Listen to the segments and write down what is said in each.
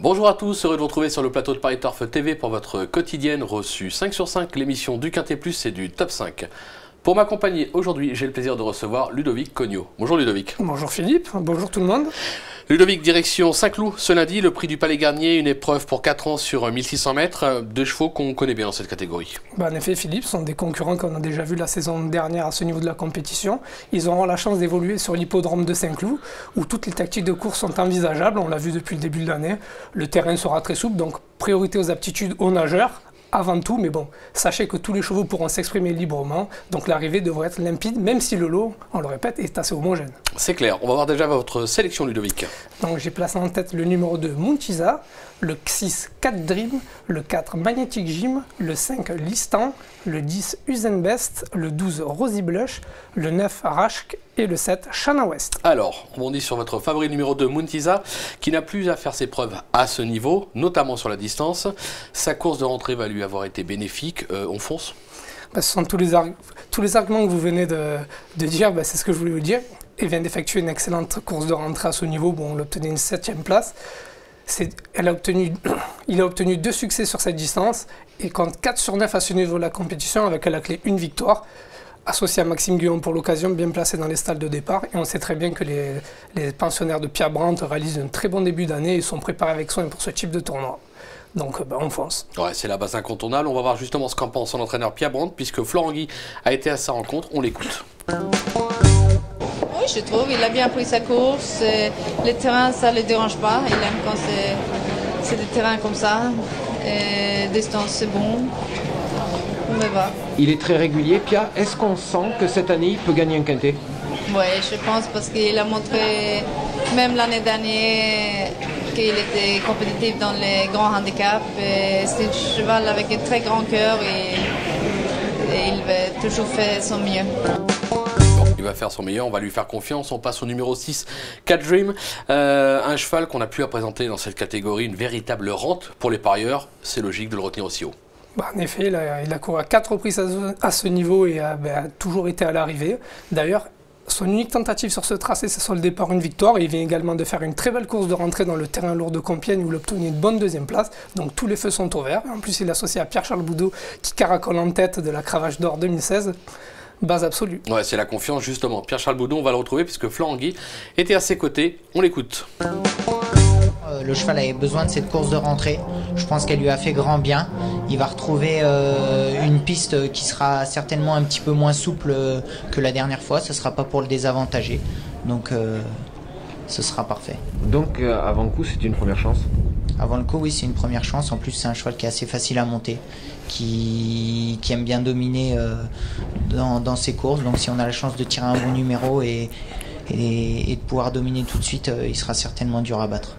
Bonjour à tous, heureux de vous retrouver sur le plateau de Paris Turf TV pour votre quotidienne reçue 5 sur 5, l'émission du Quintet Plus et du Top 5. Pour m'accompagner aujourd'hui, j'ai le plaisir de recevoir Ludovic Cognot. Bonjour Ludovic. Bonjour Philippe, bonjour tout le monde. Ludovic, direction Saint-Cloud ce lundi, le prix du Palais Garnier, une épreuve pour 4 ans sur 1600 mètres, deux chevaux qu'on connaît bien dans cette catégorie. En effet Philippe, ce sont des concurrents qu'on a déjà vus la saison dernière à ce niveau de la compétition. Ils auront la chance d'évoluer sur l'hippodrome de Saint-Cloud, où toutes les tactiques de course sont envisageables, on l'a vu depuis le début de l'année. Le terrain sera très souple, donc priorité aux aptitudes aux nageurs. Avant tout, mais bon, sachez que tous les chevaux pourront s'exprimer librement, donc l'arrivée devrait être limpide, même si le lot, on le répète, est assez homogène. C'est clair, on va voir déjà votre sélection Ludovic. Donc j'ai placé en tête le numéro 2 Mountiza, le 6 4 Dream, le 4 Magnetic Gym, le 5 Listan, le 10 Usain Best, le 12 Rosy Blush, le 9 Rashk et le 7 Shana West. Alors, on bondit sur votre favori numéro 2 Mountiza, qui n'a plus à faire ses preuves à ce niveau, notamment sur la distance. Sa course de rentrée va lui avoir été bénéfique, on fonce. Ce sont tous les arguments que vous venez de dire, c'est ce que je voulais vous dire. Il vient d'effectuer une excellente course de rentrée à ce niveau, on a obtenu une 7e place. Il a obtenu 2 succès sur cette distance et compte 4 sur 9 à ce niveau de la compétition avec à la clé une victoire, associé à Maxime Guyon pour l'occasion, bien placé dans les stalles de départ. Et on sait très bien que les pensionnaires de Pierre Brandt réalisent un très bon début d'année et sont préparés avec soin pour ce type de tournoi. Donc on fonce. Ouais, c'est la base incontournable. On va voir justement ce qu'en pense son entraîneur Pierre Brandt, puisque Florent Guy a été à sa rencontre. On l'écoute. Oui, je trouve, il a bien pris sa course. Le terrain, ça ne le dérange pas. Il aime quand c'est des terrains comme ça. Et distance, c'est bon. On me va. Il est très régulier. Pia, est-ce qu'on sent que cette année, il peut gagner un quintet? Oui, je pense parce qu'il a montré, même l'année dernière, qu'il était compétitif dans les grands handicaps. C'est un cheval avec un très grand cœur et il va toujours faire son mieux. Il va faire son meilleur, on va lui faire confiance. On passe au numéro 6, Cat Dream, un cheval qu'on a pu présenter dans cette catégorie, une véritable rente pour les parieurs. C'est logique de le retenir aussi haut. En effet, il a couru à 4 reprises à ce niveau et a toujours été à l'arrivée. D'ailleurs, son unique tentative sur ce tracé, c'est sur le départ une victoire. Et il vient également de faire une très belle course de rentrée dans le terrain lourd de Compiègne où il a obtenu une bonne 2e place. Donc tous les feux sont au vert. En plus, il est associé à Pierre-Charles Boudot qui caracole en tête de la Cravache d'Or 2016. Base absolue. Ouais, c'est la confiance justement. Pierre-Charles Boudon, on va le retrouver puisque Florent Guy était à ses côtés. On l'écoute. Le cheval avait besoin de cette course de rentrée. Je pense qu'elle lui a fait grand bien. Il va retrouver une piste qui sera certainement un petit peu moins souple que la dernière fois. Ce ne sera pas pour le désavantager. Donc ce sera parfait. Donc avant le coup, c'est une première chance? Avant le coup, oui, c'est une première chance. En plus, c'est un cheval qui est assez facile à monter, qui aime bien dominer dans ses courses. Donc si on a la chance de tirer un bon numéro et de pouvoir dominer tout de suite, il sera certainement dur à battre.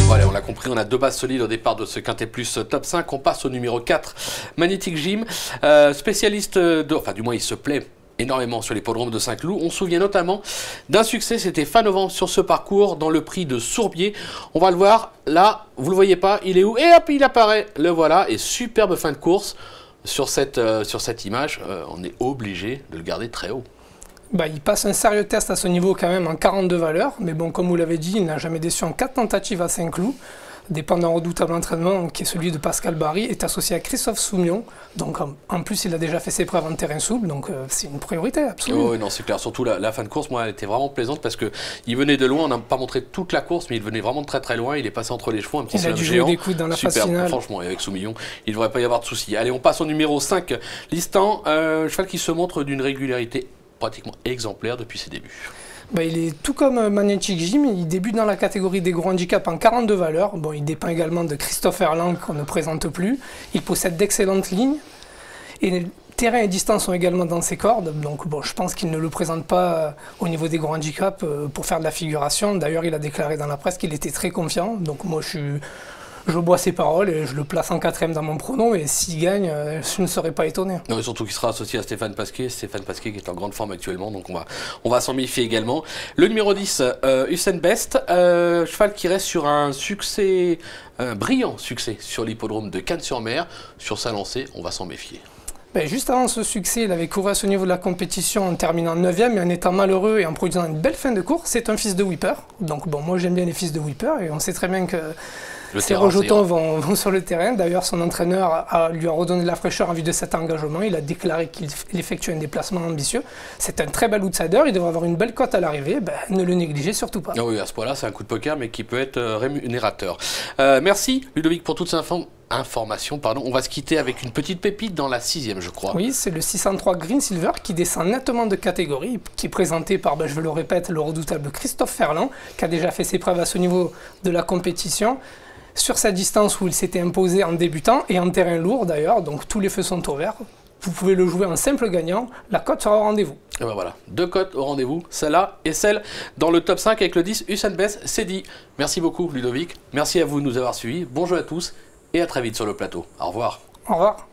Voilà, on l'a compris, on a 2 bases solides au départ de ce Quintet Plus top 5. On passe au numéro 4, Magnetic Gym, spécialiste enfin du moins il se plaît énormément sur l'hippodrome de Saint-Cloud. On se souvient notamment d'un succès, c'était fin novembre sur ce parcours dans le prix de Sourbier. On va le voir, là, vous le voyez pas, il est où? Et hop, il apparaît, le voilà, et superbe fin de course. Sur cette image, on est obligé de le garder très haut. Il passe un sérieux test à ce niveau quand même en 42 valeurs, mais bon, comme vous l'avez dit, il n'a jamais déçu en 4 tentatives à Saint-Cloud. Dépend d'un redoutable entraînement qui est celui de Pascal Barry, est associé à Christophe Soumillon. Donc en plus, il a déjà fait ses preuves en terrain souple, donc c'est une priorité absolue. Oh, non, c'est clair. Surtout la fin de course, moi, elle était vraiment plaisante parce qu'il venait de loin. On n'a pas montré toute la course, mais il venait vraiment de très très loin. Il est passé entre les chevaux, un petit slalom géant. Il a dû jouer des coudes dans la phase finale. Franchement, et avec Soumillon, il ne devrait pas y avoir de soucis. Allez, on passe au numéro 5, Listan, cheval qui se montre d'une régularité pratiquement exemplaire depuis ses débuts. Il est tout comme Magnetic Gym, il débute dans la catégorie des gros handicaps en 42 valeurs. Il dépend également de Christophe Erlang qu'on ne présente plus. Il possède d'excellentes lignes et terrain et distance sont également dans ses cordes. Donc je pense qu'il ne le présente pas au niveau des gros handicaps pour faire de la figuration. D'ailleurs, il a déclaré dans la presse qu'il était très confiant. Donc moi, je bois ses paroles et je le place en 4e dans mon pronom, et s'il gagne, je ne serais pas étonné. Non, surtout qu'il sera associé à Stéphane Pasquier qui est en grande forme actuellement, donc on va s'en méfier également. Le numéro 10, Usain Best, cheval qui reste sur un brillant succès sur l'hippodrome de Cannes-sur-Mer. Sur sa lancée, on va s'en méfier. Ben, juste avant ce succès, il avait couru à ce niveau de la compétition en terminant 9e et en étant malheureux et en produisant une belle fin de course. C'est un fils de Whipper. Donc bon, moi j'aime bien les fils de Whipper et on sait très bien que ces rejetons vont sur le terrain. D'ailleurs, son entraîneur lui a redonné de la fraîcheur en vue de cet engagement. Il a déclaré qu'il effectuait un déplacement ambitieux. C'est un très bel outsider. Il devrait avoir une belle cote à l'arrivée. Ben, ne le négligez surtout pas. Ah oui, à ce point-là, c'est un coup de poker, mais qui peut être rémunérateur. Merci, Ludovic, pour toutes ces informations. On va se quitter avec une petite pépite dans la 6e, je crois. Oui, c'est le 603 Green Silver qui descend nettement de catégorie, qui est présenté par, ben, je le répète, le redoutable Christophe Ferland, qui a déjà fait ses preuves à ce niveau de la compétition. Sur sa distance où il s'était imposé en débutant et en terrain lourd d'ailleurs, donc tous les feux sont au vert. Vous pouvez le jouer en simple gagnant, la cote sera au rendez-vous. Et ben voilà, 2 cotes au rendez-vous, celle-là et celle dans le top 5 avec le 10 Usain Bess, c'est dit. Merci beaucoup Ludovic, merci à vous de nous avoir suivis, bon jeu à tous et à très vite sur le plateau. Au revoir. Au revoir.